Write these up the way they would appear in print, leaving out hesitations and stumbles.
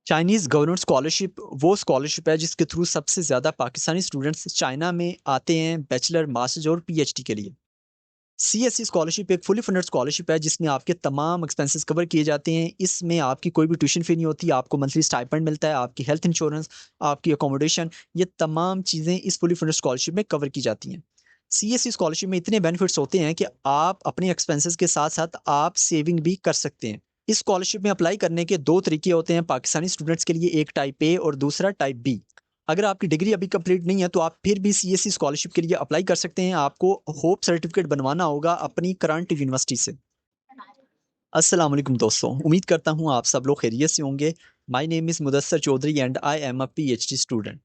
Chinese government scholarship वो scholarship है जिसके थ्रू सबसे ज़्यादा पाकिस्तानी स्टूडेंट्स चाइना में आते हैं बैचलर, मास्टर्स और पीएचडी के लिए। सीएससी स्कॉलरशिप एक फुली फंडेड स्कॉलरशिप है जिसमें आपके तमाम एक्सपेंसेस कवर किए जाते हैं। इसमें आपकी कोई भी ट्यूशन फ़ी नहीं होती, आपको मंथली स्टाइपेंड मिलता है, आपकी हेल्थ इंश्योरेंस, आपकी अकोमोडेशन, ये तमाम चीज़ें इस फुली फंडेड स्कॉलरशिप में कवर की जाती हैं। सीएससी स्कॉलरशिप में इतने बेनिफिट्स होते हैं कि आप अपने एक्सपेंसेस के साथ-साथ आप सेविंग भी कर सकते हैं। इस स्कॉलरशिप में अप्लाई करने के 2 तरीके होते हैं पाकिस्तानी स्टूडेंट्स के लिए, एक टाइप ए और दूसरा टाइप बी। अगर आपकी डिग्री अभी कंप्लीट नहीं है तो आप फिर भी सीएससी स्कॉलरशिप के लिए अप्लाई कर सकते हैं। आपको होप सर्टिफिकेट बनवाना होगा अपनी करंट यूनिवर्सिटी से। अस्सलाम वालेकुम दोस्तों, उम्मीद करता हूँ आप सब लोग खैरियत से होंगे। My name is Mudassar Chaudhary and I am a PhD student.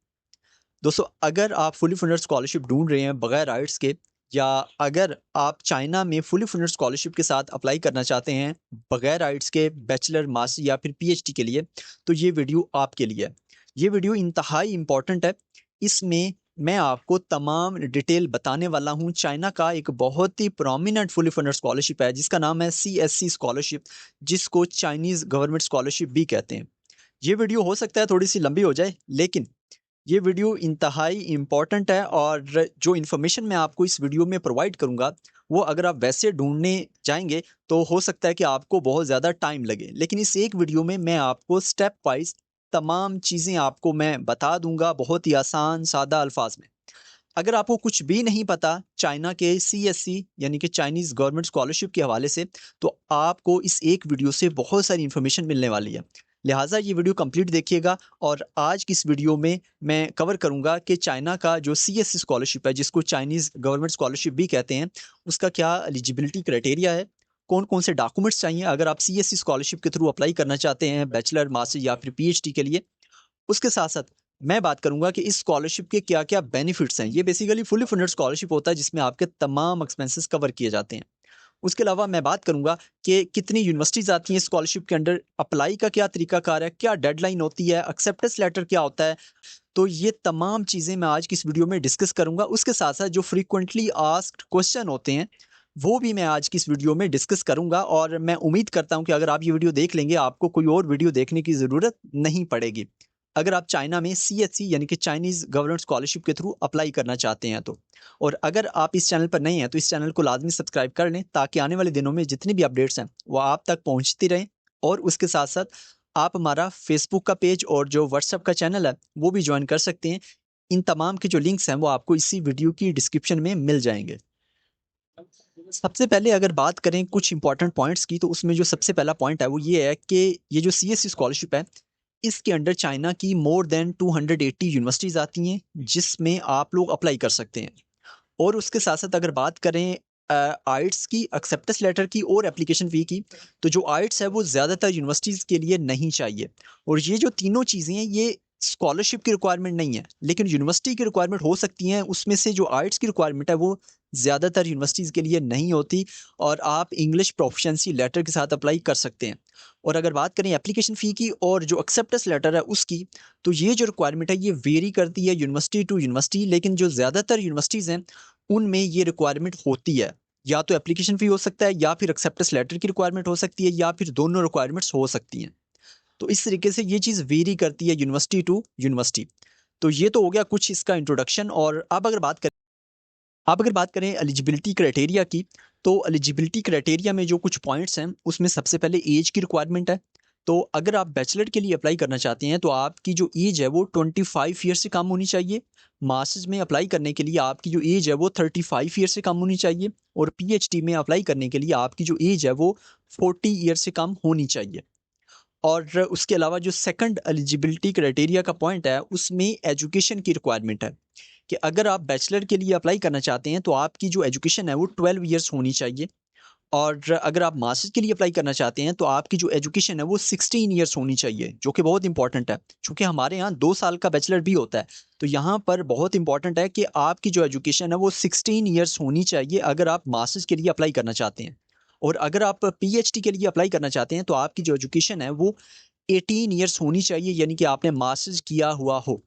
दोस्तों, अगर आप फुली फंडेड स्कॉलरशिप ढूंढ रहे हैं बगैर आइट्स के, या अगर आप चाइना में फुली फंडेड स्कॉलरशिप के साथ अप्लाई करना चाहते हैं बगैर आइट्स के बैचलर, मास्टर या फिर पीएचडी के लिए, तो ये वीडियो आपके लिए है। ये वीडियो इंतहाई इम्पॉर्टेंट है। इसमें मैं आपको तमाम डिटेल बताने वाला हूँ। चाइना का एक बहुत ही प्रोमिनेंट फुली फंडेड स्कॉलरशिप है जिसका नाम है सीएससी स्कॉलरशिप, जिसको चाइनीज़ गवर्नमेंट स्कॉलरशिप भी कहते हैं। ये वीडियो हो सकता है थोड़ी सी लंबी हो जाए, लेकिन ये वीडियो इंतहाई इम्पॉर्टेंट है और जो इन्फॉर्मेशन मैं आपको इस वीडियो में प्रोवाइड करूँगा, वो अगर आप वैसे ढूँढने जाएँगे, तो हो सकता है कि आपको बहुत ज़्यादा टाइम लगे। लेकिन इस एक वीडियो में मैं आपको स्टेप वाइज़ तमाम चीज़ें आपको मैं बता दूँगा बहुत ही आसान, सादा अल्फाज़ में। अगर आपको कुछ भी नहीं पता चाइना के सीएससी यानी कि चाइनीज़ गवर्नमेंट स्कॉलरशिप के हवाले से, तो आपको इस एक वीडियो से बहुत सारी इन्फॉर्मेशन मिलने वाली है। लिहाजा ये वीडियो कंप्लीट देखिएगा और आज की इस वीडियो में मैं कवर करूंगा कि चाइना का जो सीएससी स्कॉलरशिप है, जिसको चाइनीज़ गवर्नमेंट स्कॉलरशिप भी कहते हैं, उसका क्या एलिजिबिलिटी क्राइटेरिया है, कौन-कौन से डॉक्यूमेंट्स चाहिए अगर आप सीएससी स्कॉलरशिप के थ्रू अप्लाई करना चाहते हैं बैचलर, मास्टर या फिर पीएचडी के लिए। उसके साथ-साथ मैं बात करूँगा कि इस स्कॉलरशिप के क्या-क्या बेनिफिट्स हैं। ये बेसिकली फुली फंडेड स्कॉलरशिप होता है जिसमें आपके तमाम एक्सपेंसेस कवर किए जाते हैं। उसके अलावा मैं बात करूँगा कि कितनी यूनिवर्सिटीज़ आती हैं स्कॉलरशिप के अंडर, अप्लाई का क्या तरीकाकार है, क्या डेडलाइन होती है, एक्सेप्टेंस लेटर क्या होता है। तो ये तमाम चीज़ें मैं आज की इस वीडियो में डिस्कस करूँगा। उसके साथ-साथ जो फ्रीक्वेंटली आस्क्ड क्वेश्चन होते हैं, वो भी मैं आज की इस वीडियो में डिस्कस करूँगा और मैं उम्मीद करता हूँ कि अगर आप ये वीडियो देख लेंगे, आपको कोई और वीडियो देखने की ज़रूरत नहीं पड़ेगी। अगर आप चाइना में सीएचसी यानी कि चाइनीज़ गवर्नमेंट स्कॉलरशिप के थ्रू अप्लाई करना चाहते हैं तो। और अगर आप इस चैनल पर नए हैं, तो इस चैनल को लाज़मी सब्सक्राइब कर लें ताकि आने वाले दिनों में जितनी भी अपडेट्स हैं, वो आप तक पहुँचती रहें। और उसके साथ-साथ आप हमारा फेसबुक का पेज और जो व्हाट्सएप का चैनल है, वो भी जॉइन कर सकते हैं। इन तमाम के जो लिंक्स हैं, वो आपको इसी वीडियो की डिस्क्रिप्शन में मिल जाएँगे। सबसे पहले अगर बात करें कुछ इंपॉर्टेंट पॉइंट्स की, तो उसमें जो सबसे पहला पॉइंट है वो ये है कि ये जो सीएससी स्कॉलरशिप है, इसके अंडर चाइना की मोर देन 280 यूनिवर्सिटीज़ आती हैं जिसमें आप लोग अप्लाई कर सकते हैं। और उसके साथ-साथ अगर बात करें आइट्स की, एक्सेप्टेंस लेटर की और एप्लीकेशन फ़ी की, तो जो आइट्स है वो ज़्यादातर यूनिवर्सिटीज़ के लिए नहीं चाहिए। और ये जो तीनों चीज़ें हैं, ये स्कॉलरशिप की रिक्वायरमेंट नहीं है, लेकिन यूनिवर्सिटी की रिक्वायरमेंट हो सकती हैं। उसमें से जो आइट्स की रिक्वायरमेंट है वो ज़्यादातर यूनिवर्सिटीज़ के लिए नहीं होती और आप इंग्लिश प्रोफिशिएंसी लेटर के साथ अप्लाई कर सकते हैं। और अगर बात करें एप्लीकेशन फ़ी की और जो एक्सेप्टेंस लेटर है उसकी, तो ये जो रिक्वायरमेंट है ये वेरी करती है यूनिवर्सिटी टू यूनिवर्सिटी, लेकिन जो ज़्यादातर यूनिवर्सिटीज़ हैं उनमें ये रिक्वायरमेंट होती है। या तो एप्लीकेशन फ़ी हो सकता है, या फिर एक्सेप्टेंस लेटर की रिक्वायरमेंट हो सकती है, या फिर दोनों रिक्वायरमेंट्स हो सकती हैं। तो इस तरीके से ये चीज़ वेरी करती है यूनिवर्सिटी टू यूनिवर्सिटी। तो ये तो हो गया कुछ इसका इंट्रोडक्शन। और अब अगर बात करें एलिजिबिलिटी क्राइटेरिया की, तो एलिजिबिलिटी क्राइटेरिया में जो कुछ पॉइंट्स हैं, उसमें सबसे पहले एज की रिक्वायरमेंट है। तो अगर आप बैचलर के लिए अप्लाई करना चाहते हैं, तो आपकी जो एज है वो 25 ईयर से कम होनी चाहिए। मास्टर्स में अप्लाई करने के लिए आपकी जो एज है वो 35 ईयर से कम होनी चाहिए। और पीएचडी में अप्लाई करने के लिए आपकी जो एज है वो 40 ईयर से कम होनी चाहिए। और उसके अलावा जो सेकंड एलिजिबिलिटी क्राइटेरिया का पॉइंट है, उसमें एजुकेशन की रिक्वायरमेंट है कि अगर आप बैचलर के लिए अप्लाई करना चाहते हैं, तो आपकी जो एजुकेशन है वो 12 ईयर्स होनी चाहिए। और अगर आप मास्टर्स के लिए अप्लाई करना चाहते हैं, तो आपकी जो एजुकेशन है वो 16 ईयर्स होनी चाहिए, जो कि बहुत इंपॉर्टेंट है। चूँकि हमारे यहाँ 2 साल का बैचलर भी होता है, तो यहाँ पर बहुत इंपॉर्टेंट है कि आपकी जो एजुकेशन है वो 16 ईयर्स होनी चाहिए अगर आप मास्टर्स के लिए अप्लाई करना चाहते हैं। और अगर आप पीएचडी के लिए अप्लाई करना चाहते हैं, तो आपकी जो एजुकेशन है वो 18 ईयर्स होनी चाहिए, यानी कि आपने मास्टर्स किया हुआ हो।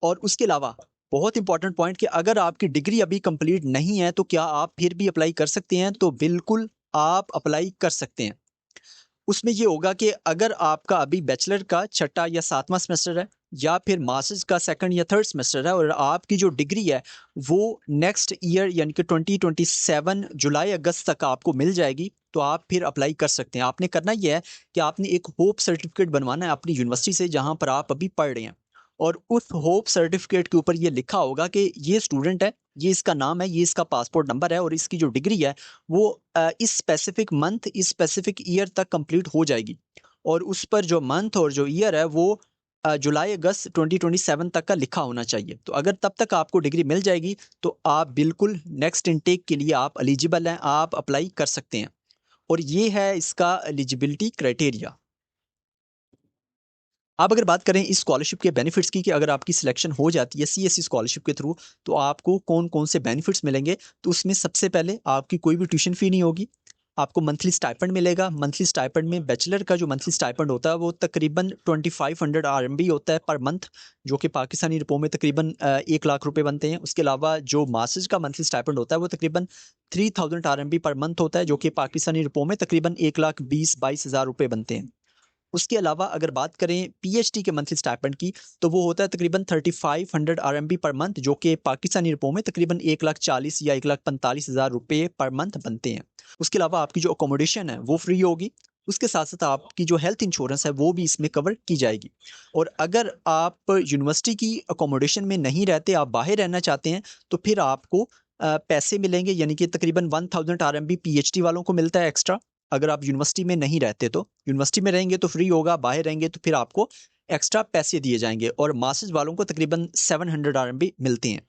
और उसके अलावा बहुत इंपॉर्टेंट पॉइंट कि अगर आपकी डिग्री अभी कंप्लीट नहीं है, तो क्या आप फिर भी अप्लाई कर सकते हैं? तो बिल्कुल आप अप्लाई कर सकते हैं। उसमें ये होगा कि अगर आपका अभी बैचलर का छठा या सातवां सेमेस्टर है या फिर मास्टर्स का सेकंड या थर्ड सेमेस्टर है और आपकी जो डिग्री है वो नेक्स्ट ईयर यानी कि 2027 जुलाई अगस्त तक आपको मिल जाएगी, तो आप फिर अप्लाई कर सकते हैं। आपने करना यह है कि आपने एक होप सर्टिफिकेट बनवाना है अपनी यूनिवर्सिटी से जहां पर आप अभी पढ़ रहे हैं, और उस होप सर्टिफिकेट के ऊपर ये लिखा होगा कि ये स्टूडेंट है, ये इसका नाम है, ये इसका पासपोर्ट नंबर है और इसकी जो डिग्री है वो इस स्पेसिफिक मंथ इस स्पेसिफिक ईयर तक कंप्लीट हो जाएगी। और उस पर जो मंथ और जो ईयर है वो जुलाई अगस्त 2027 तक का लिखा होना चाहिए। तो अगर तब तक आपको डिग्री मिल जाएगी तो आप बिल्कुल नेक्स्ट इनटेक के लिए आप एलिजिबल हैं, आप अप्लाई कर सकते हैं। और ये है इसका एलिजिबिलिटी क्राइटेरिया। आप अगर बात करें इस स्कॉलरशिप के बेनिफिट्स की कि अगर आपकी सिलेक्शन हो जाती है सीएससी स्कॉलरशिप के थ्रू तो आपको कौन कौन से बेनिफिट्स मिलेंगे, तो उसमें सबसे पहले आपकी कोई भी ट्यूशन फी नहीं होगी, आपको मंथली स्टाइपेंड मिलेगा। मंथली स्टाइपेंड में बैचलर का जो मंथली स्टाइपेंड होता है वो तकरीबन 2500 RMB होता है पर मंथ, जो कि पाकिस्तानी रुपयों में तकरीबन 1 लाख रुपए बनते हैं। उसके अलावा जो मास्टर्स का मंथली स्टाइपेंड होता है वो तकरीबन 3000 RMB पर मंथ होता है, जो कि पाकिस्तानी रुपयों में तकरीबन 1,20,22,000 रुपए बनते हैं। उसके अलावा अगर बात करें पीएचडी के मंथली स्टाइपेंड की तो वो होता है तकरीबन 3500 RMB पर मंथ, जो कि पाकिस्तानी रुपयों में तकरीबन 1,40,000 या 1,45,000 रुपये पर मंथ बनते हैं। उसके अलावा आपकी जो अकोमोडेशन है वो फ्री होगी। उसके साथ साथ आपकी जो हेल्थ इंश्योरेंस है वो भी इसमें कवर की जाएगी। और अगर आप यूनिवर्सिटी की अकोमोडेशन में नहीं रहते, आप बाहर रहना चाहते हैं, तो फिर आपको पैसे मिलेंगे, यानी कि तकरीबन 1000 RMB पीएचडी वालों को मिलता है एक्स्ट्रा। अगर आप यूनिवर्सिटी में नहीं रहते तो यूनिवर्सिटी में रहेंगे तो फ्री होगा, बाहर रहेंगे तो फिर आपको एक्स्ट्रा पैसे दिए जाएंगे। और मास्टर्स वालों को तकरीबन 700 RMB मिलते हैं।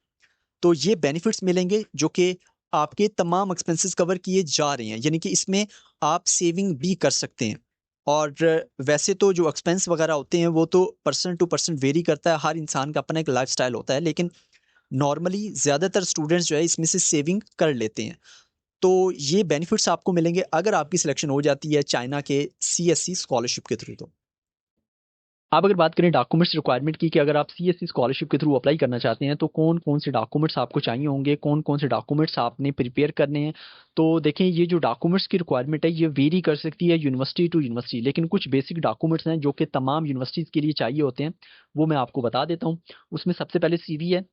तो ये बेनिफिट्स मिलेंगे जो कि आपके तमाम एक्सपेंसेस कवर किए जा रहे हैं, यानी कि इसमें आप सेविंग भी कर सकते हैं। और वैसे तो जो एक्सपेंस वगैरह होते हैं वो तो पर्सन टू पर्सन वेरी करता है, हर इंसान का अपना एक लाइफस्टाइल होता है, लेकिन नॉर्मली ज़्यादातर स्टूडेंट्स जो है इसमें से सेविंग कर लेते हैं। तो ये बेनिफिट्स आपको मिलेंगे अगर आपकी सिलेक्शन हो जाती है चाइना के सीएससी स्कॉलरशिप के थ्रू। तो आप अगर बात करें डॉक्यूमेंट्स रिक्वायरमेंट की कि अगर आप सीएससी स्कॉलरशिप के थ्रू अप्लाई करना चाहते हैं तो कौन कौन से डॉक्यूमेंट्स आपको चाहिए होंगे, कौन कौन से डॉक्यूमेंट्स आपने प्रिपेयर करने हैं। तो देखें, ये जो डॉक्यूमेंट्स की रिक्वायरमेंट है ये वेरी कर सकती है यूनिवर्सिटी टू यूनिवर्सिटी, लेकिन कुछ बेसिक डॉक्यूमेंट्स हैं जो कि तमाम यूनिवर्सिटीज़ के लिए चाहिए होते हैं, वो मैं आपको बता देता हूँ। उसमें सबसे पहले सीवी है।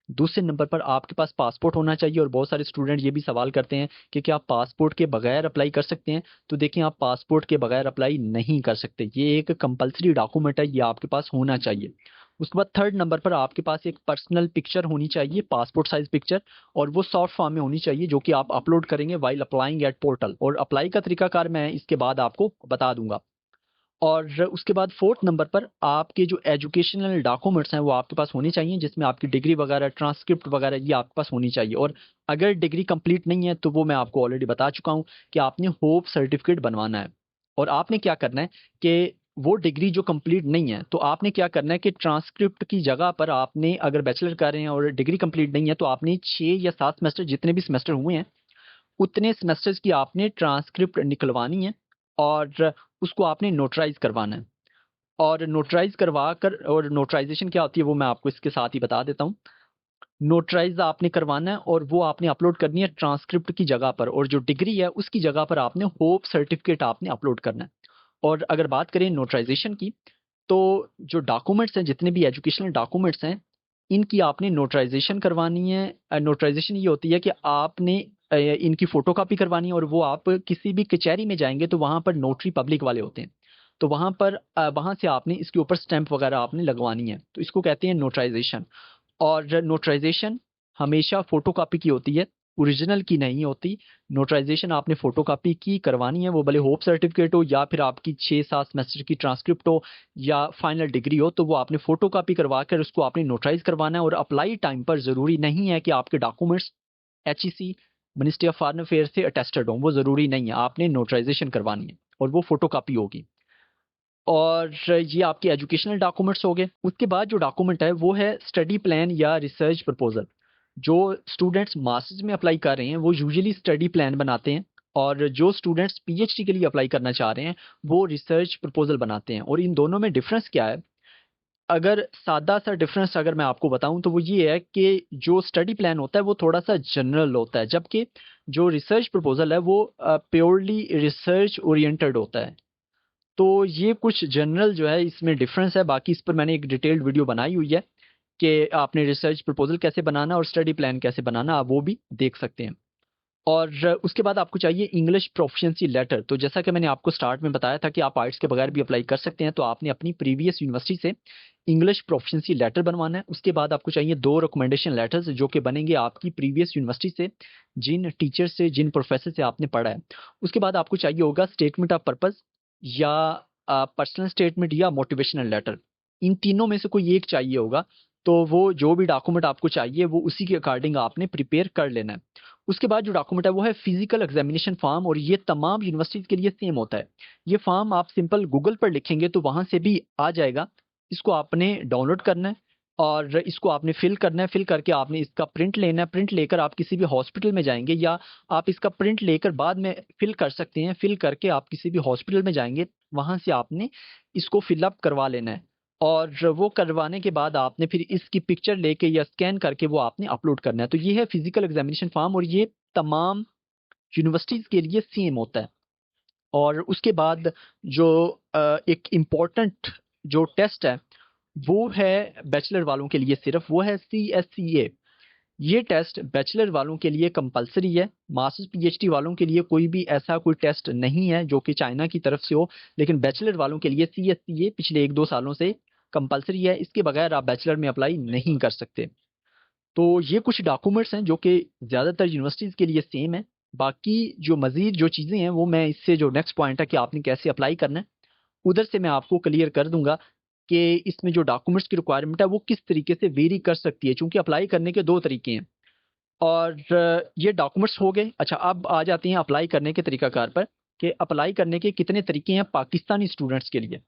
दूसरे नंबर पर आपके पास पासपोर्ट होना चाहिए, और बहुत सारे स्टूडेंट ये भी सवाल करते हैं कि क्या आप पासपोर्ट के बगैर अप्लाई कर सकते हैं। तो देखिए, आप पासपोर्ट के बगैर अप्लाई नहीं कर सकते, ये एक कंपलसरी डॉक्यूमेंट है, ये आपके पास होना चाहिए। उसके बाद थर्ड नंबर पर आपके पास एक पर्सनल पिक्चर होनी चाहिए, पासपोर्ट साइज पिक्चर, और वो सॉफ्ट फॉर्म में होनी चाहिए जो कि आप अपलोड करेंगे वाइल अप्लाइंग एट पोर्टल। और अप्लाई का तरीकाकार मैं इसके बाद आपको बता दूंगा। और उसके बाद फोर्थ नंबर पर आपके जो एजुकेशनल डॉक्यूमेंट्स हैं वो आपके पास होने चाहिए, जिसमें आपकी डिग्री वगैरह, ट्रांसक्रिप्ट वगैरह ये आपके पास होनी चाहिए। और अगर डिग्री कंप्लीट नहीं है तो वो मैं आपको ऑलरेडी बता चुका हूँ कि आपने होप सर्टिफिकेट बनवाना है। और आपने क्या करना है कि वो डिग्री जो कंप्लीट नहीं है तो आपने क्या करना है कि ट्रांसक्रिप्ट की जगह पर आपने, अगर बैचलर कर रहे हैं और डिग्री कंप्लीट नहीं है, तो आपने 6 या 7 सेमेस्टर, जितने भी सेमेस्टर हुए हैं उतने सेमेस्टर्स की आपने ट्रांसक्रिप्ट निकलवानी है, और उसको आपने नोटराइज करवाना है। और नोटराइज करवा कर, और नोटराइजेशन क्या होती है वो मैं आपको इसके साथ ही बता देता हूँ। नोटराइज आपने करवाना है और वो आपने अपलोड करनी है ट्रांसक्रिप्ट की जगह पर, और जो डिग्री है उसकी जगह पर आपने होप सर्टिफिकेट आपने अपलोड करना है। और अगर बात करें नोटराइजेशन की, तो जो डॉक्यूमेंट्स हैं, जितने भी एजुकेशनल डॉक्यूमेंट्स हैं, इनकी आपने नोटराइजेशन करवानी है। नोटराइजेशन ये होती है कि आपने इनकी फोटोकॉपी करवानी है, और वो आप किसी भी कचहरी में जाएंगे तो वहाँ पर नोटरी पब्लिक वाले होते हैं, तो वहाँ पर वहाँ से आपने इसके ऊपर स्टैंप वगैरह आपने लगवानी है, तो इसको कहते हैं नोटराइजेशन। और नोटराइजेशन हमेशा फोटोकॉपी की होती है, ओरिजिनल की नहीं होती। नोटराइजेशन आपने फोटोकॉपी की करवानी है, वो भले होप सर्टिफिकेट हो या फिर आपकी 6-7 सेमेस्टर की ट्रांसक्रिप्ट हो या फाइनल डिग्री हो, तो वो आपने फोटोकॉपी करवा कर उसको आपने नोटराइज करवाना है। और अप्लाई टाइम पर ज़रूरी नहीं है कि आपके documents HEC, ministry of foreign affair से अटेस्टेड हो, वो ज़रूरी नहीं है, आपने नोटराइजेशन करवानी है और वो फोटोकॉपी होगी। और ये आपके एजुकेशनल डॉक्यूमेंट्स हो गए। उसके बाद जो डॉक्यूमेंट है वो है स्टडी प्लान या रिसर्च प्रपोजल। जो स्टूडेंट्स मास्टर्स में अप्लाई कर रहे हैं वो यूजुअली स्टडी प्लान बनाते हैं, और जो स्टूडेंट्स पीएचडी के लिए अप्लाई करना चाह रहे हैं वो रिसर्च प्रपोजल बनाते हैं। और इन दोनों में डिफरेंस क्या है? अगर सादा सा डिफरेंस अगर मैं आपको बताऊं तो वो ये है कि जो स्टडी प्लान होता है वो थोड़ा सा जनरल होता है, जबकि जो रिसर्च प्रपोजल है वो प्योरली रिसर्च ओरिएंटेड होता है। तो ये कुछ जनरल जो है इसमें डिफरेंस है, बाकी इस पर मैंने एक डिटेल्ड वीडियो बनाई हुई है कि आपने रिसर्च प्रपोजल कैसे बनाना और स्टडी प्लान कैसे बनाना, आप वो भी देख सकते हैं। और उसके बाद आपको चाहिए इंग्लिश प्रोफिशिएंसी लेटर। तो जैसा कि मैंने आपको स्टार्ट में बताया था कि आप आइट्स के बगैर भी अप्लाई कर सकते हैं, तो आपने अपनी प्रीवियस यूनिवर्सिटी से इंग्लिश प्रोफिशिएंसी लेटर बनवाना है। उसके बाद आपको चाहिए 2 रिकमेंडेशन लेटर्स जो कि बनेंगे आपकी प्रीवियस यूनिवर्सिटी से, जिन टीचर से, जिन प्रोफेसर से आपने पढ़ा है। उसके बाद आपको चाहिए होगा स्टेटमेंट ऑफ पर्पस या पर्सनल स्टेटमेंट या मोटिवेशनल लेटर। इन तीनों में से कोई एक चाहिए होगा। तो वो जो भी डॉक्यूमेंट आपको चाहिए वो उसी के अकॉर्डिंग आपने प्रिपेयर कर लेना है। उसके बाद जो डॉक्यूमेंट है वो है फिजिकल एग्जामिनेशन फॉर्म, और ये तमाम यूनिवर्सिटीज के लिए सेम होता है। ये फॉर्म आप सिंपल गूगल पर लिखेंगे तो वहां से भी आ जाएगा। इसको आपने डाउनलोड करना है और इसको आपने फिल करना है। फिल करके आपने इसका प्रिंट लेना है। प्रिंट लेकर आप किसी भी हॉस्पिटल में जाएंगे, या आप इसका प्रिंट लेकर बाद में फिल कर सकते हैं। फिल करके आप किसी भी हॉस्पिटल में जाएंगे, वहां से आपने इसको फिलअप करवा लेना है। और वो करवाने के बाद आपने फिर इसकी पिक्चर लेके या स्कैन करके वो आपने अपलोड करना है। तो ये है फिजिकल एग्जामिनेशन फॉर्म, और ये तमाम यूनिवर्सिटीज के लिए सेम होता है। और उसके बाद जो एक इम्पोर्टेंट जो टेस्ट है वो है बैचलर वालों के लिए सिर्फ, वो है CSCA। ये टेस्ट बैचलर वालों के लिए कंपलसरी है। मास्टर्स PhD वालों के लिए कोई भी ऐसा कोई टेस्ट नहीं है जो कि चाइना की तरफ से हो, लेकिन बैचलर वालों के लिए CSCA पिछले 1-2 सालों से कंपलसरी है। इसके बगैर आप बैचलर में अप्लाई नहीं कर सकते। तो ये कुछ डॉक्यूमेंट्स हैं जो कि ज़्यादातर यूनिवर्सिटीज़ के लिए सेम है। बाकी जो मज़ीद जो चीज़ें हैं वो मैं इससे जो नेक्स्ट पॉइंट है कि आपने कैसे अप्लाई करना है, उधर से मैं आपको क्लियर कर दूंगा कि इसमें जो डॉक्यूमेंट्स की रिक्वायरमेंट है वो किस तरीके से वेरी कर सकती है, क्योंकि अप्लाई करने के 2 तरीके हैं। और ये डॉक्यूमेंट्स हो गए। अच्छा, अब आ जाते हैं अप्लाई करने के तरीकाकार पर कि अप्लाई करने के कितने तरीके हैं पाकिस्तानी स्टूडेंट्स के लिए।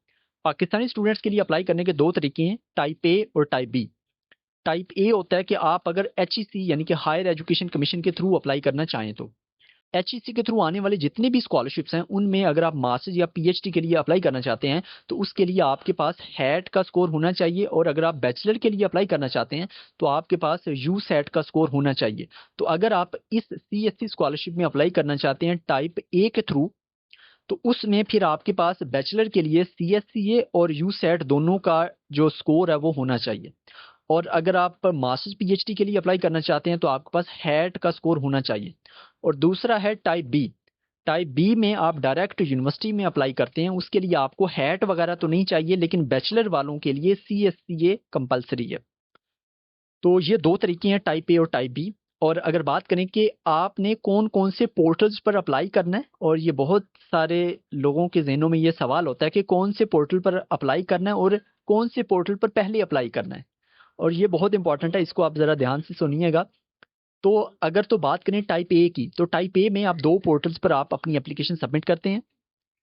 पाकिस्तानी स्टूडेंट्स के लिए अप्लाई करने के 2 तरीके हैं, टाइप ए और टाइप बी। टाइप ए होता है कि आप अगर HEC यानी कि हायर एजुकेशन कमीशन के थ्रू अप्लाई करना चाहें तो HEC के थ्रू आने वाले जितने भी स्कॉलरशिप्स हैं उनमें अगर आप मास्टर्स या PhD के लिए अप्लाई करना चाहते हैं तो उसके लिए आपके पास हैट का स्कोर होना चाहिए, और अगर आप बैचलर के लिए अप्लाई करना चाहते हैं तो आपके पास USAT का स्कोर होना चाहिए। तो अगर आप इस CSC स्कॉलरशिप में अप्लाई करना चाहते हैं टाइप ए के थ्रू, तो उसमें फिर आपके पास बैचलर के लिए CSCA और USAT दोनों का जो स्कोर है वो होना चाहिए। और अगर आप मास्टर्स PhD के लिए अप्लाई करना चाहते हैं तो आपके पास हैट का स्कोर होना चाहिए। और दूसरा है टाइप बी। टाइप बी में आप डायरेक्ट यूनिवर्सिटी में अप्लाई करते हैं, उसके लिए आपको हैट वगैरह तो नहीं चाहिए, लेकिन बैचलर वालों के लिए CSCA कंपलसरी है। तो ये 2 तरीके हैं, टाइप ए और टाइप बी। और अगर बात करें कि आपने कौन कौन से पोर्टल्स पर अप्लाई करना है, और ये बहुत सारे लोगों के जहनों में ये सवाल होता है कि कौन से पोर्टल पर अप्लाई करना है और कौन से पोर्टल पर पहले अप्लाई करना है। और ये बहुत इंपॉर्टेंट है, इसको आप ज़रा ध्यान से सुनिएगा। तो अगर तो बात करें टाइप ए की, तो टाइप ए में आप 2 पोर्टल्स पर आप अपनी एप्लीकेशन सबमिट करते हैं,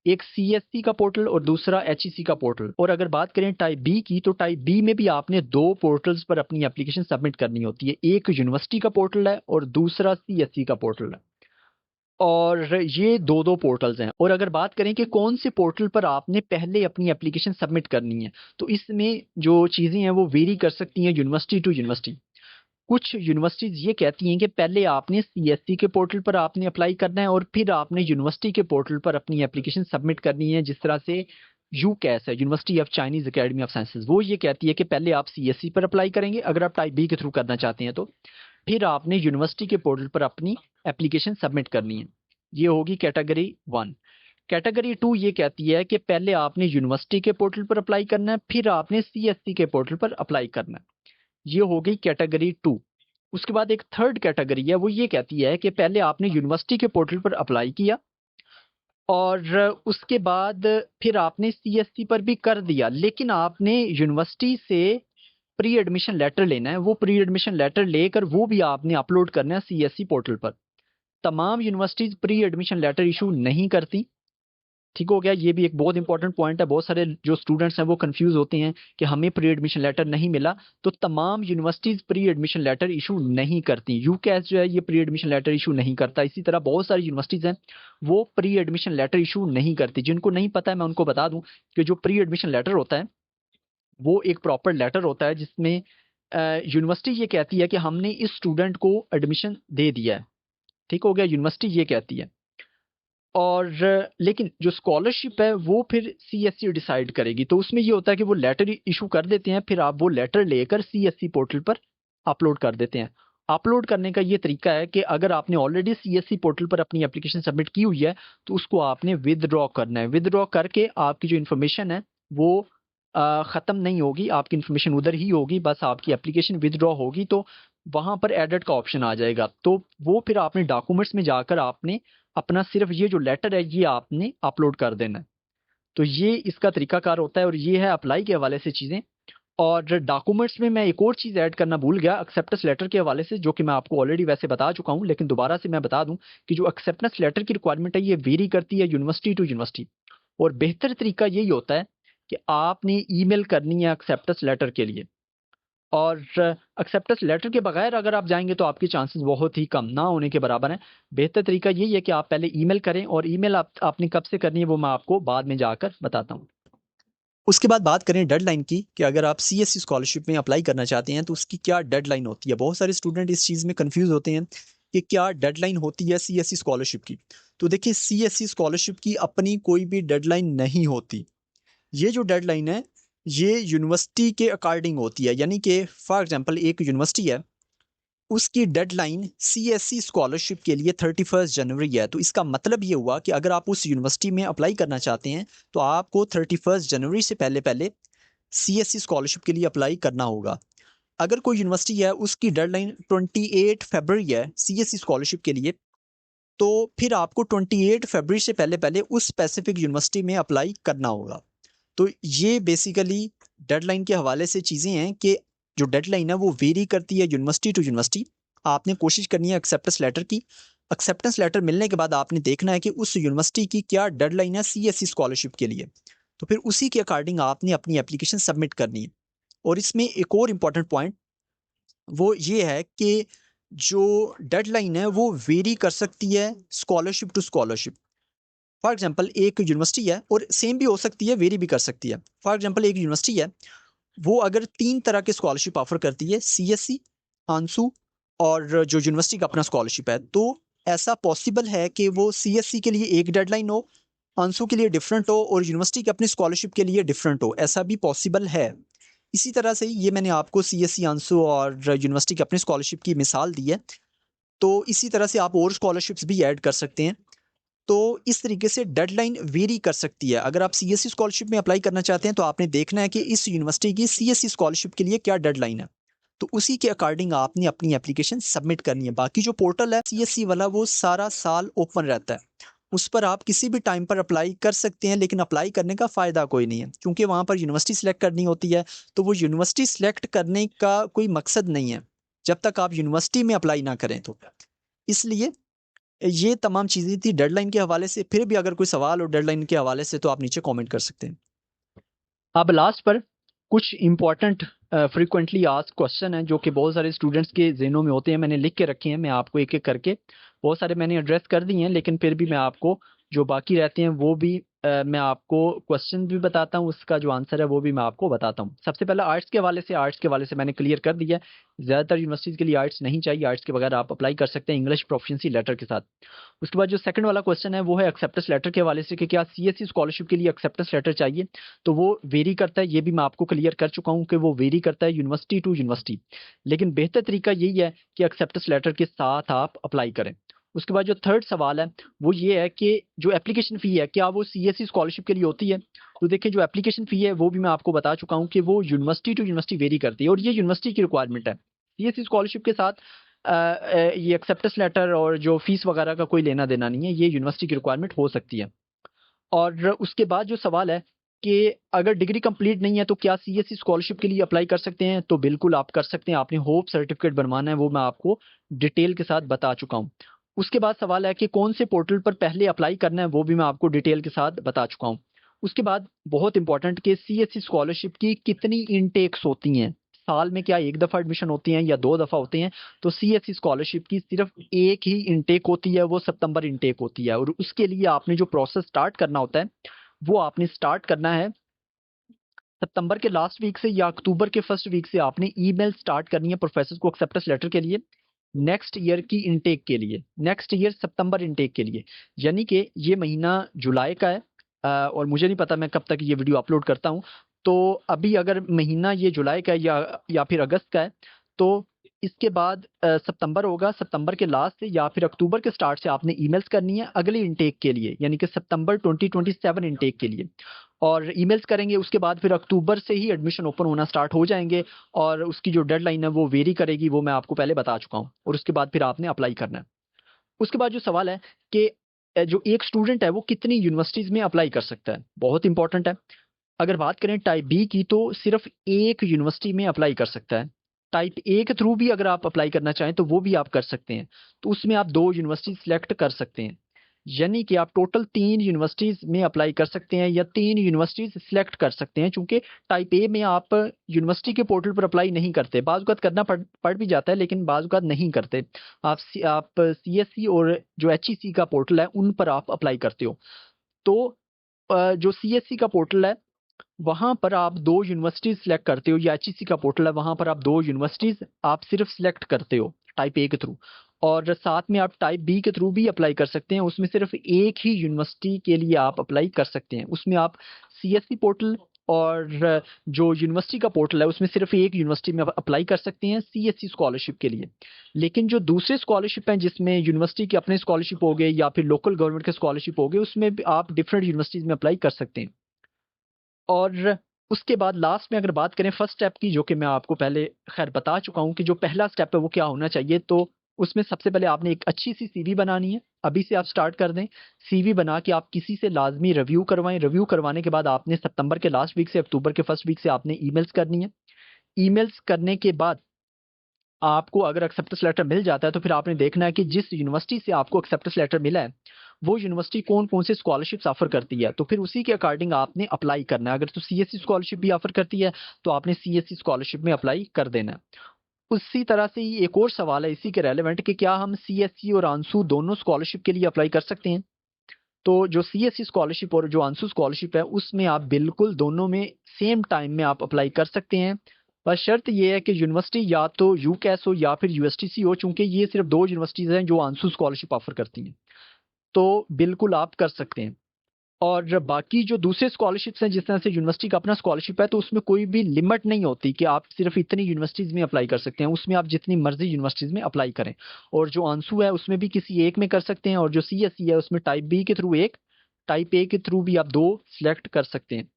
एक CSC का पोर्टल और दूसरा HEC का पोर्टल। और अगर बात करें टाइप बी की, तो टाइप बी में भी आपने 2 पोर्टल्स पर अपनी एप्लीकेशन सबमिट करनी होती है, एक यूनिवर्सिटी का पोर्टल है और दूसरा CSC का पोर्टल है। और ये 2-2 पोर्टल्स हैं। और अगर बात करें कि कौन से पोर्टल पर आपने पहले अपनी एप्लीकेशन सबमिट करनी है, तो इसमें जो चीज़ें हैं वो वेरी कर सकती हैं यूनिवर्सिटी टू यूनिवर्सिटी। कुछ यूनिवर्सिटीज ये कहती हैं कि पहले आपने CSC के पोर्टल पर आपने अप्लाई करना है और फिर आपने यूनिवर्सिटी के पोर्टल पर अपनी एप्लीकेशन सबमिट करनी है। जिस तरह से UCAS है, university of Chinese academy of sciences, वो ये कहती है कि पहले आप CSC पर अप्लाई करेंगे अगर आप टाइप बी के थ्रू करना चाहते हैं, तो फिर आपने यूनिवर्सिटी के पोर्टल पर अपनी एप्लीकेशन सबमिट करनी है। ये होगी कैटेगरी 1। कैटेगरी 2 ये कहती है कि पहले आपने यूनिवर्सिटी के पोर्टल पर अप्लाई करना है, फिर आपने CSC के पोर्टल पर अप्लाई करना है। ये हो गई कैटेगरी 2। उसके बाद एक थर्ड कैटेगरी है, वो ये कहती है कि पहले आपने यूनिवर्सिटी के पोर्टल पर अप्लाई किया और उसके बाद फिर आपने CSC पर भी कर दिया, लेकिन आपने यूनिवर्सिटी से प्री एडमिशन लेटर लेना है। वो प्री एडमिशन लेटर लेकर वो भी आपने अपलोड करना है CSC पोर्टल पर। तमाम universities pre admission letter issue नहीं करती। ठीक हो गया, ये भी एक बहुत इंपॉर्टेंट पॉइंट है। बहुत सारे जो स्टूडेंट्स हैं वो कंफ्यूज होते हैं कि हमें प्री एडमिशन लेटर नहीं मिला। तो तमाम universities pre admission letter issue नहीं करती। UCAS जो है ये प्री एडमिशन लेटर इशू नहीं करता। इसी तरह बहुत सारी यूनिवर्सिटीज हैं वो प्री एडमिशन लेटर इशू नहीं करती। जिनको नहीं पता है मैं उनको बता दूं कि जो प्री एडमिशन लेटर होता है वो एक प्रॉपर लेटर होता है जिसमें यूनिवर्सिटी ये कहती है कि हमने इस स्टूडेंट को एडमिशन दे दिया है। ठीक हो गया, यूनिवर्सिटी ये कहती है। और लेकिन जो स्कॉलरशिप है वो फिर सीएससी डिसाइड करेगी। तो उसमें ये होता है कि वो लेटर इशू कर देते हैं, फिर आप वो लेटर लेकर सीएससी पोर्टल पर अपलोड कर देते हैं। अपलोड करने का ये तरीका है कि अगर आपने ऑलरेडी सीएससी पोर्टल पर अपनी एप्लीकेशन सबमिट की हुई है तो उसको आपने विदड्रॉ करना है। विदड्रॉ करके आपकी जो इन्फॉर्मेशन है वो ख़त्म नहीं होगी, आपकी इन्फॉर्मेशन उधर ही होगी, बस आपकी एप्लीकेशन विदड्रॉ होगी तो वहाँ पर एडिट का ऑप्शन आ जाएगा। तो वो फिर आपने डॉक्यूमेंट्स में जाकर आपने अपना सिर्फ ये जो लेटर है ये आपने अपलोड कर देना है। तो ये इसका तरीकाकार होता है और ये है अप्लाई के हवाले से चीज़ें। और डॉक्यूमेंट्स में मैं एक और चीज़ ऐड करना भूल गया एक्सेप्टेंस लेटर के हवाले से, जो कि मैं आपको ऑलरेडी वैसे बता चुका हूँ, लेकिन दोबारा से मैं बता दूं कि जो एक्सेप्टेंस लेटर की रिक्वायरमेंट है ये वेरी करती है यूनिवर्सिटी टू यूनिवर्सिटी। और बेहतर तरीका यही होता है कि आपने ईमेल करनी है एक्सेप्टेंस लेटर के लिए। और एक्सेप्टेंस लेटर के बगैर अगर आप जाएंगे तो आपके चांसेस बहुत ही कम ना होने के बराबर हैं। बेहतर तरीका यही है कि आप पहले ईमेल करें, और ईमेल आपने कब से करनी है वो मैं आपको बाद में जाकर बताता हूँ। उसके बाद बात करें डेडलाइन की कि अगर आप सीएससी स्कॉलरशिप में अप्लाई करना चाहते हैं तो उसकी क्या डेडलाइन होती है। बहुत सारे स्टूडेंट इस चीज़ में कंफ्यूज होते हैं कि क्या डेडलाइन होती है सीएससी स्कॉलरशिप की। तो देखिए, सीएससी स्कॉलरशिप की अपनी कोई भी डेडलाइन नहीं होती। ये जो डेडलाइन है ये यूनिवर्सिटी के अकॉर्डिंग होती है। यानी कि फॉर एग्जांपल एक यूनिवर्सिटी है, उसकी डेडलाइन सीएससी स्कॉलरशिप के लिए 31 जनवरी है। तो इसका मतलब ये हुआ कि अगर आप उस यूनिवर्सिटी में अप्लाई करना चाहते हैं तो आपको 31 जनवरी से पहले पहले सीएससी स्कॉलरशिप के लिए अप्लाई करना होगा। अगर कोई यूनिवर्सिटी है उसकी डेडलाइन 28 फरवरी है सीएससी स्कॉलरशिप के लिए, तो फिर आपको 28 फरवरी से पहले पहले उस स्पेसिफिक यूनिवर्सिटी में अप्लाई करना होगा। तो ये बेसिकली डेडलाइन के हवाले से चीज़ें हैं कि जो डेडलाइन है वो वेरी करती है यूनिवर्सिटी टू यूनिवर्सिटी। आपने कोशिश करनी है एक्सेप्टेंस लेटर की। एक्सेप्टेंस लेटर मिलने के बाद आपने देखना है कि उस यूनिवर्सिटी की क्या डेडलाइन है सीएससी स्कॉलरशिप के लिए। तो फिर उसी के अकॉर्डिंग आपने अपनी एप्लीकेशन सबमिट करनी है। और इसमें एक और इम्पॉर्टेंट पॉइंट वो ये है कि जो डेडलाइन है वो वेरी कर सकती है scholarship to scholarship. For example एक यूनिवर्सिटी है, और सेम भी हो सकती है वेरी भी कर सकती है। फॉर एग्जांपल एक यूनिवर्सिटी है, वो अगर 3 तरह के स्कॉलरशिप ऑफर करती है, सीएससी, आंसू और जो यूनिवर्सिटी का अपना स्कॉलरशिप है, तो ऐसा पॉसिबल है कि वो सीएससी के लिए एक डेडलाइन हो, आंसू के लिए डिफरेंट हो और यूनिवर्सिटी के अपने स्कॉलरशिप के लिए डिफरेंट हो। ऐसा भी पॉसिबल है। इसी तरह से ये मैंने आपको सीएससी, आंसू और यूनिवर्सिटी के अपने स्कॉलरशिप की मिसाल दी है। तो इसी तरह से आप और स्कॉलरशिप्स भी ऐड कर सकते हैं। तो इस तरीके से डेडलाइन वेरी कर सकती है। अगर आप सीएससी स्कॉलरशिप में अप्लाई करना चाहते हैं तो आपने देखना है कि इस यूनिवर्सिटी की सीएससी स्कॉलरशिप के लिए क्या डेडलाइन है, तो उसी के अकॉर्डिंग आपने अपनी एप्लीकेशन सबमिट करनी है। बाकी जो पोर्टल है सीएससी वाला वो सारा साल ओपन रहता है, उस पर आप किसी भी टाइम पर अप्लाई कर सकते हैं, लेकिन अप्लाई करने का फ़ायदा कोई नहीं है क्योंकि वहाँ पर यूनिवर्सिटी सिलेक्ट करनी होती है। तो वो यूनिवर्सिटी सिलेक्ट करने का कोई मकसद नहीं है जब तक आप यूनिवर्सिटी में अप्लाई ना करें। तो इसलिए ये तमाम चीज़ें थी डेडलाइन के हवाले से। फिर भी अगर कोई सवाल हो डेडलाइन के हवाले से तो आप नीचे कमेंट कर सकते हैं। अब लास्ट पर कुछ इंपॉर्टेंट फ्रीक्वेंटली आस्क्ड क्वेश्चन हैं जो कि बहुत सारे स्टूडेंट्स के ज़हनों में होते हैं। मैंने लिख के रखे हैं, मैं आपको एक एक करके, बहुत सारे मैंने एड्रेस कर दिए हैं, लेकिन फिर भी मैं आपको जो बाकी रहते हैं वो भी मैं आपको क्वेश्चन भी बताता हूँ, उसका जो आंसर है वो भी मैं आपको बताता हूँ। सबसे पहला आर्ट्स के हवाले से मैंने क्लियर कर दिया है। ज़्यादातर यूनिवर्सिटीज़ के लिए आर्ट्स नहीं चाहिए, आर्ट्स के बगैर आप अप्लाई कर सकते हैं इंग्लिश प्रोफिशिएंसी लेटर के साथ। उसके बाद जो सेकंड वाला क्वेश्चन है वो है एक्सेप्टेंस लेटर के हवाले से कि क्या सीएससी स्कॉलरशिप के लिए एक्सेप्टेंस लेटर चाहिए। तो वो वेरी करता है, ये भी मैं आपको क्लियर कर चुका हूँ कि वो वेरी करता है यूनिवर्सिटी टू यूनिवर्सिटी, लेकिन बेहतर तरीका यही है कि एक्सेप्टेंस लेटर के साथ आप अप्लाई करें। उसके बाद जो थर्ड सवाल है वो ये है कि जो एप्लीकेशन फ़ी है क्या वो सीएससी स्कॉलरशिप के लिए होती है। तो देखिए, जो एप्लीकेशन फ़ी है वो भी मैं आपको बता चुका हूँ कि वो यूनिवर्सिटी टू यूनिवर्सिटी वेरी करती है और ये यूनिवर्सिटी की रिक्वायरमेंट है। सीएससी स्कॉलरशिप के साथ ये एक्सेप्टेंस लेटर और जो फीस वगैरह का कोई लेना देना नहीं है, ये यूनिवर्सिटी की रिक्वायरमेंट हो सकती है। और उसके बाद जो सवाल है कि अगर डिग्री कंप्लीट नहीं है तो क्या सीएससी स्कॉलरशिप के लिए अप्लाई कर सकते हैं, तो बिल्कुल आप कर सकते हैं। आपने होप सर्टिफिकेट बनवाना है, वो मैं आपको डिटेल के साथ बता चुका हूँ। उसके बाद सवाल है कि कौन से पोर्टल पर पहले अप्लाई करना है, वो भी मैं आपको डिटेल के साथ बता चुका हूँ। उसके बाद बहुत इंपॉर्टेंट कि सीएससी स्कॉलरशिप की कितनी इनटेक्स होती हैं, साल में क्या एक दफ़ा एडमिशन होती हैं या 2 दफ़ा होते हैं। तो सीएससी स्कॉलरशिप की सिर्फ एक ही इनटेक होती है, वो सितंबर इनटेक होती है। और उसके लिए आपने जो प्रोसेस स्टार्ट करना होता है वो आपने स्टार्ट करना है सितंबर के लास्ट वीक से या अक्टूबर के फर्स्ट वीक से। आपने ईमेल स्टार्ट करनी है प्रोफेसर को एक्सेप्टेंस लेटर के लिए। नेक्स्ट ईयर की इनटेक के लिए, नेक्स्ट ईयर सितंबर इनटेक के लिए। यानी कि ये महीना जुलाई का है और मुझे नहीं पता मैं कब तक ये वीडियो अपलोड करता हूँ। तो अभी अगर महीना ये जुलाई का है या फिर अगस्त का है, तो इसके बाद सितंबर होगा। सितंबर के लास्ट से या फिर अक्टूबर के स्टार्ट से आपने ईमेल्स करनी है अगले इनटेक के लिए, यानी कि सितंबर 2027 इनटेक के लिए। और ईमेल्स करेंगे, उसके बाद फिर अक्टूबर से ही एडमिशन ओपन होना स्टार्ट हो जाएंगे। और उसकी जो डेडलाइन है वो वेरी करेगी, वो मैं आपको पहले बता चुका हूँ। और उसके बाद फिर आपने अप्लाई करना है। उसके बाद जो सवाल है कि जो एक स्टूडेंट है वो कितनी यूनिवर्सिटीज में अप्लाई कर सकता है, बहुत इंपॉर्टेंट है। अगर बात करें टाइप बी की, तो सिर्फ एक यूनिवर्सिटी में अप्लाई कर सकता है। टाइप ए के थ्रू भी अगर आप अप्लाई करना चाहें तो वो भी आप कर सकते हैं। तो उसमें आप 2 यूनिवर्सिटी सिलेक्ट कर सकते हैं। यानी कि आप टोटल 3 यूनिवर्सिटीज में अप्लाई कर सकते हैं या 3 यूनिवर्सिटीज सिलेक्ट कर सकते हैं। चूंकि टाइप ए में आप यूनिवर्सिटी के पोर्टल पर अप्लाई नहीं करते, बाज़ करना पड़ भी जाता है, लेकिन बाज़ नहीं करते। आप सीएससी और जो एचईसी का पोर्टल है उन पर आप अप्लाई करते हो। तो जो सीएससी का पोर्टल है वहां पर आप 2 यूनिवर्सिटीज सिलेक्ट करते हो, या एचईसी का पोर्टल है वहां पर आप 2 यूनिवर्सिटीज आप सिर्फ सिलेक्ट करते हो टाइप ए के थ्रू। और साथ में आप टाइप बी के थ्रू भी अप्लाई कर सकते हैं, उसमें सिर्फ एक ही यूनिवर्सिटी के लिए आप अप्लाई कर सकते हैं। उसमें आप सीएससी पोर्टल और जो यूनिवर्सिटी का पोर्टल है उसमें सिर्फ एक यूनिवर्सिटी में अप्लाई कर सकते हैं सीएससी स्कॉलरशिप के लिए। लेकिन जो दूसरे स्कॉलरशिप हैं जिसमें यूनिवर्सिटी के अपने स्कॉलरशिप हो गए या फिर लोकल गवर्नमेंट के स्कॉलरशिप हो गए, उसमें भी आप डिफरेंट यूनिवर्सिटीज में अप्लाई कर सकते हैं। और उसके बाद लास्ट में अगर बात करें फर्स्ट स्टेप की, जो कि मैं आपको पहले खैर बता चुका हूं कि जो पहला स्टेप है वो क्या होना चाहिए, तो उसमें सबसे पहले आपने एक अच्छी सी सीवी बनानी है। अभी से आप स्टार्ट कर दें। सीवी बना के आप किसी से लाजमी रिव्यू करवाएं। रिव्यू करवाने के बाद आपने सितंबर के लास्ट वीक से अक्टूबर के फर्स्ट वीक से आपने ईमेल्स करनी है। ईमेल्स करने के बाद आपको अगर एक्सेप्टेंस लेटर मिल जाता है तो फिर आपने देखना है कि जिस यूनिवर्सिटी से आपको एक्सेप्टेंस लेटर मिला है वो यूनिवर्सिटी कौन कौन से स्कॉलरशिप्स ऑफर करती है, तो फिर उसी के अकॉर्डिंग आपने अप्लाई करना है। अगर तो सीएससी स्कॉलरशिप भी ऑफर करती है तो आपने सीएससी स्कॉलरशिप में अप्लाई कर देना है। उसी तरह से ही एक और सवाल है इसी के रेलेवेंट कि क्या हम सीएससी और आंसू दोनों स्कॉलरशिप के लिए अप्लाई कर सकते हैं। तो जो सीएससी स्कॉलरशिप और जो आंसू स्कॉलरशिप है उसमें आप बिल्कुल दोनों में सेम टाइम में आप अप्लाई कर सकते हैं। पर शर्त यह है कि यूनिवर्सिटी या तो यूकैस हो या फिर यूएसटीसी हो, चूंकि ये सिर्फ 2 यूनिवर्सिटीज हैं जो आंसू स्कॉलरशिप ऑफर करती हैं। तो बिल्कुल आप कर सकते हैं। और बाकी जो दूसरे स्कॉलरशिप्स हैं जिस तरह से यूनिवर्सिटी का अपना स्कॉलरशिप है, तो उसमें कोई भी लिमिट नहीं होती कि आप सिर्फ इतनी यूनिवर्सिटीज में अप्लाई कर सकते हैं। उसमें आप जितनी मर्जी यूनिवर्सिटीज में अप्लाई करें। और जो आंसू है उसमें भी किसी एक में कर सकते हैं, और जो सीएससी है उसमें टाइप बी के थ्रू एक, टाइप ए के थ्रू भी आप 2 सिलेक्ट कर सकते हैं।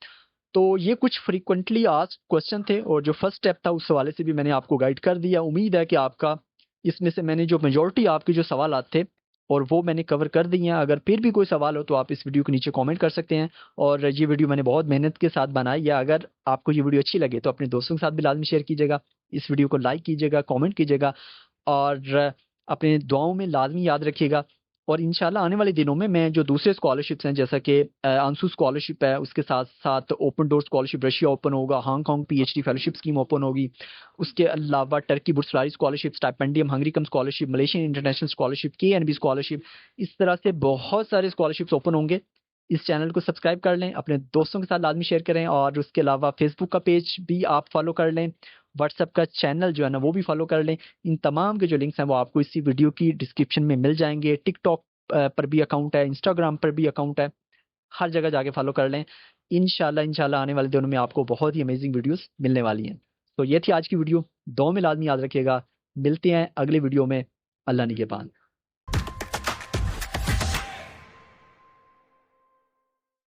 तो ये कुछ फ्रीक्वेंटली आज क्वेश्चन थे, और जो फर्स्ट स्टेप था उस हवाले से भी मैंने आपको गाइड कर दिया। उम्मीद है कि आपका इसमें से मैंने जो मेजोरिटी आपके जो सवाल थे और वो मैंने कवर कर दिए हैं। अगर फिर भी कोई सवाल हो तो आप इस वीडियो के नीचे कमेंट कर सकते हैं। और ये वीडियो मैंने बहुत मेहनत के साथ बनाई है। अगर आपको ये वीडियो अच्छी लगे तो अपने दोस्तों के साथ भी लाजमी शेयर कीजिएगा, इस वीडियो को लाइक कीजिएगा, कमेंट कीजिएगा, और अपने दुआओं में लाजमी याद रखिएगा। और इंशाल्लाह आने वाले दिनों में मैं जो दूसरे स्कॉलरशिप्स हैं जैसा कि आंसू स्कॉलरशिप है, उसके साथ साथ open door scholarship Russia open होगा, Hong Kong PhD fellowship scheme open होगी, उसके अलावा Turkey Burslari scholarship, stipendium, Hungaricum scholarship, Malaysian international scholarship, KNB scholarship, इस तरह से बहुत सारे स्कॉलरशिप्स ओपन होंगे। इस चैनल को सब्सक्राइब कर लें, अपने दोस्तों के साथ लाजमी शेयर करें, और उसके अलावा फेसबुक का पेज भी आप फॉलो कर लें, व्हाट्सएप का चैनल जो है ना वो भी फॉलो कर लें। इन तमाम के जो लिंक्स हैं वो आपको इसी वीडियो की डिस्क्रिप्शन में मिल जाएंगे। टिकटॉक पर भी अकाउंट है, इंस्टाग्राम पर भी अकाउंट है, हर जगह जाके फॉलो कर लें। इंशाल्लाह आने वाले दिनों में आपको बहुत ही अमेजिंग वीडियोस मिलने वाली हैं। तो ये थी आज की वीडियो, दो में लाजमी याद रखिएगा। मिलते हैं अगले वीडियो में। अल्लाह निगहबान।